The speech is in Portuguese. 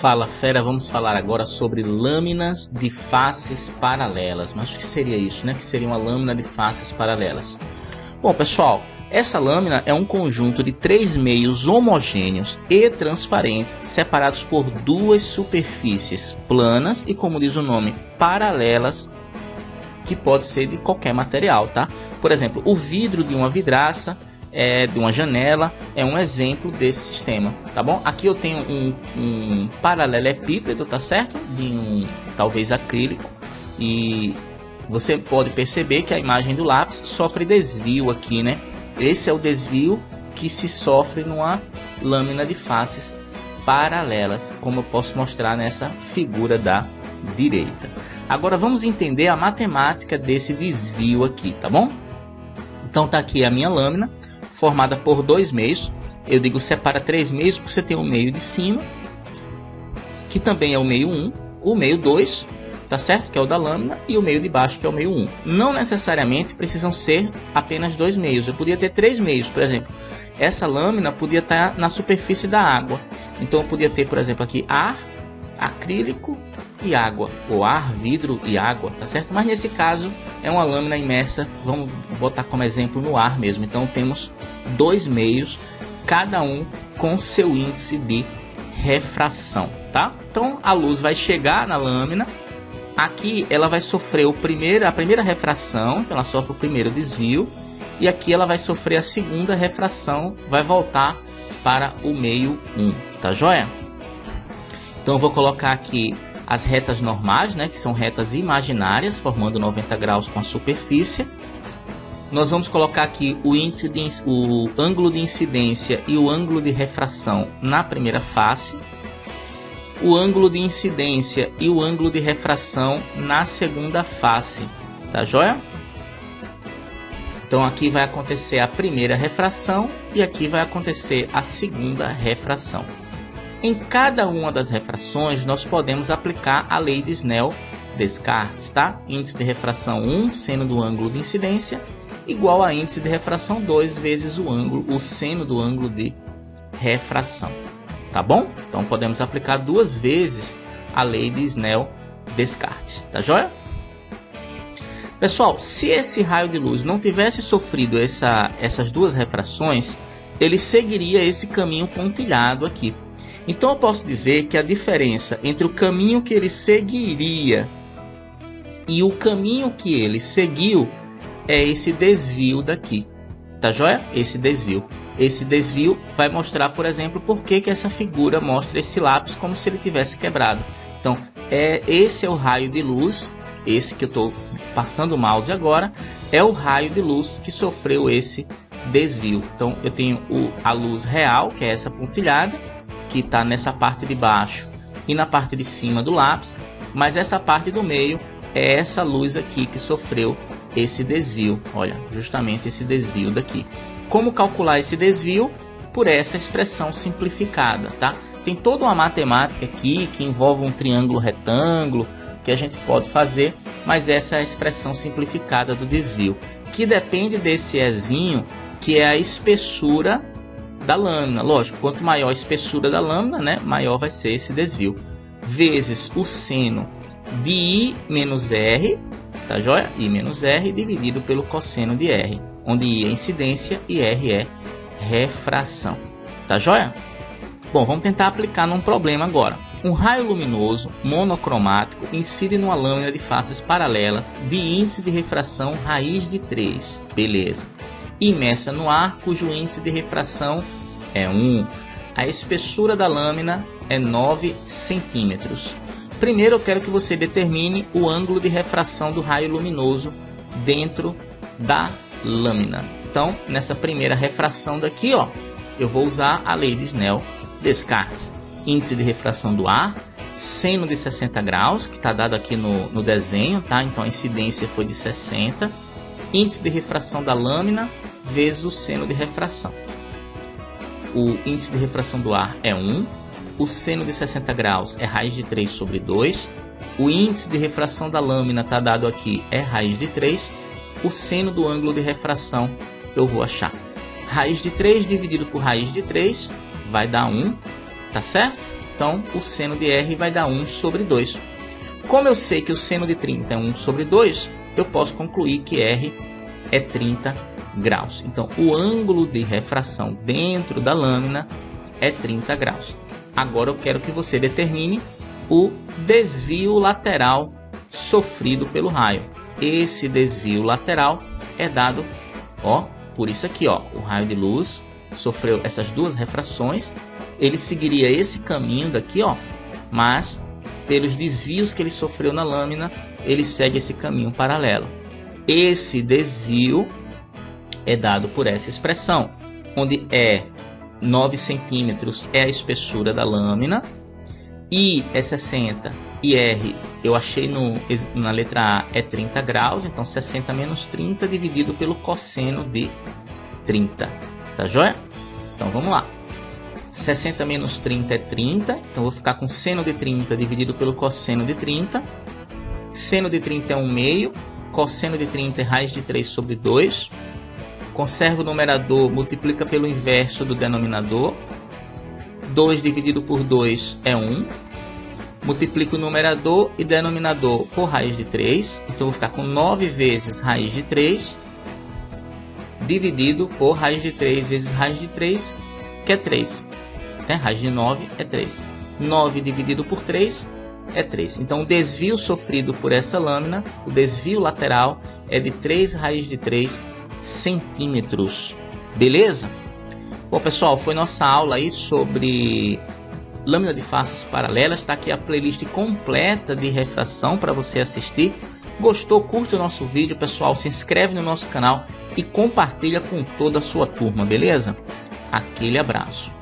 Fala fera, vamos falar agora sobre lâminas de faces paralelas. Mas o que seria isso, né? Que seria uma lâmina de faces paralelas. Bom, pessoal, essa lâmina é um conjunto de três meios homogêneos e transparentes separados por duas superfícies planas e, como diz o nome, paralelas, que pode ser de qualquer material, tá? Por exemplo, o vidro de uma vidraça, de uma janela, é um exemplo desse sistema, tá bom? Aqui eu tenho um paralelepípedo, tá certo? De talvez acrílico, e você pode perceber que a imagem do lápis sofre desvio aqui, né? Esse é o desvio que se sofre numa lâmina de faces paralelas, como eu posso mostrar nessa figura da direita. Agora vamos entender a matemática desse desvio aqui, tá bom? Então tá aqui a minha lâmina, formada por dois meios. Eu digo separa três meios porque você tem o meio de cima, que também é o meio 1, o meio 2, tá certo? Que é o da lâmina, e o meio de baixo, que é o meio 1. Não necessariamente precisam ser apenas dois meios. Eu podia ter três meios, por exemplo. Essa lâmina podia estar na superfície da água. Então eu podia ter, por exemplo, aqui ar, acrílico e água, ou ar, vidro e água, tá certo? Mas nesse caso é uma lâmina imersa, vamos botar como exemplo no ar mesmo. Então temos dois meios, cada um com seu índice de refração, tá? Então a luz vai chegar na lâmina, aqui ela vai sofrer a primeira refração, então ela sofre o primeiro desvio, e aqui ela vai sofrer a segunda refração, vai voltar para o meio 1, tá joia? Então eu vou colocar aqui as retas normais, né, que são retas imaginárias, formando 90 graus com a superfície. Nós vamos colocar aqui o ângulo de incidência e o ângulo de refração na primeira face, o ângulo de incidência e o ângulo de refração na segunda face, tá joia? Então aqui vai acontecer a primeira refração e aqui vai acontecer a segunda refração. Em cada uma das refrações, nós podemos aplicar a lei de Snell-Descartes, tá? Índice de refração 1, seno do ângulo de incidência, igual a índice de refração 2 vezes o seno do ângulo de refração, tá bom? Então podemos aplicar duas vezes a lei de Snell-Descartes, tá joia? Pessoal, se esse raio de luz não tivesse sofrido essas duas refrações, ele seguiria esse caminho pontilhado aqui. Então eu posso dizer que a diferença entre o caminho que ele seguiria e o caminho que ele seguiu é esse desvio daqui, tá joia? Esse desvio vai mostrar, por exemplo, por que essa figura mostra esse lápis como se ele tivesse quebrado. Então esse é o raio de luz, esse que eu estou passando o mouse agora, é o raio de luz que sofreu esse desvio. Então eu tenho a luz real, que é essa pontilhada, que está nessa parte de baixo e na parte de cima do lápis, mas essa parte do meio é essa luz aqui que sofreu esse desvio. Olha, justamente esse desvio daqui. Como calcular esse desvio? Por essa expressão simplificada, tá? Tem toda uma matemática aqui que envolve um triângulo retângulo que a gente pode fazer, mas essa é a expressão simplificada do desvio, que depende desse ezinho, que é a espessura da lâmina. Lógico, quanto maior a espessura da lâmina, né, maior vai ser esse desvio, vezes o seno de I menos R, tá joia? I menos R dividido pelo cosseno de R, onde I é incidência e R é refração, tá joia? Bom, vamos tentar aplicar num problema agora. Um raio luminoso monocromático incide numa lâmina de faces paralelas de índice de refração raiz de 3, beleza, imersa no ar, cujo índice de refração é 1. A espessura da lâmina é 9 centímetros. Primeiro eu quero que você determine o ângulo de refração do raio luminoso dentro da lâmina. Então, nessa primeira refração daqui, ó, eu vou usar a lei de Snell-Descartes. Índice de refração do ar, seno de 60 graus, que está dado aqui no desenho, tá? Então a incidência foi de 60. Índice de refração da lâmina vezes o seno de refração. O índice de refração do ar é 1. O seno de 60 graus é raiz de 3 sobre 2. O índice de refração da lâmina está dado aqui, é raiz de 3. O seno do ângulo de refração eu vou achar. Raiz de 3 dividido por raiz de 3 vai dar 1, tá certo? Então, o seno de R vai dar 1 sobre 2. Como eu sei que o seno de 30 é 1 sobre 2, eu posso concluir que R é 30 graus. Então, o ângulo de refração dentro da lâmina é 30 graus. Agora eu quero que você determine o desvio lateral sofrido pelo raio. Esse desvio lateral é dado, ó, por isso aqui, ó, o raio de luz sofreu essas duas refrações, ele seguiria esse caminho daqui, ó, mas pelos desvios que ele sofreu na lâmina, ele segue esse caminho paralelo. Esse desvio é dado por essa expressão, onde 9 centímetros é a espessura da lâmina, I é 60 e R eu achei na letra A é 30 graus, então 60 menos 30 dividido pelo cosseno de 30, tá joia? Então vamos lá, 60 menos 30 é 30, então vou ficar com seno de 30 dividido pelo cosseno de 30, seno de 30 é 1/2, cosseno de 30 é raiz de 3 sobre 2, conserva o numerador, multiplica pelo inverso do denominador, 2 dividido por 2 é 1, multiplico o numerador e denominador por raiz de 3, então vou ficar com 9 vezes raiz de 3, dividido por raiz de 3 vezes raiz de 3, que é 3. Raiz de 9 é 3. 9 dividido por 3 é 3. Então o desvio sofrido por essa lâmina, o desvio lateral, é de 3 raiz de 3 centímetros. Beleza? Bom, pessoal, foi nossa aula aí sobre lâmina de faces paralelas. Está aqui a playlist completa de refração para você assistir. Gostou? Curte o nosso vídeo, pessoal. Se inscreve no nosso canal e compartilha com toda a sua turma, beleza? Aquele abraço.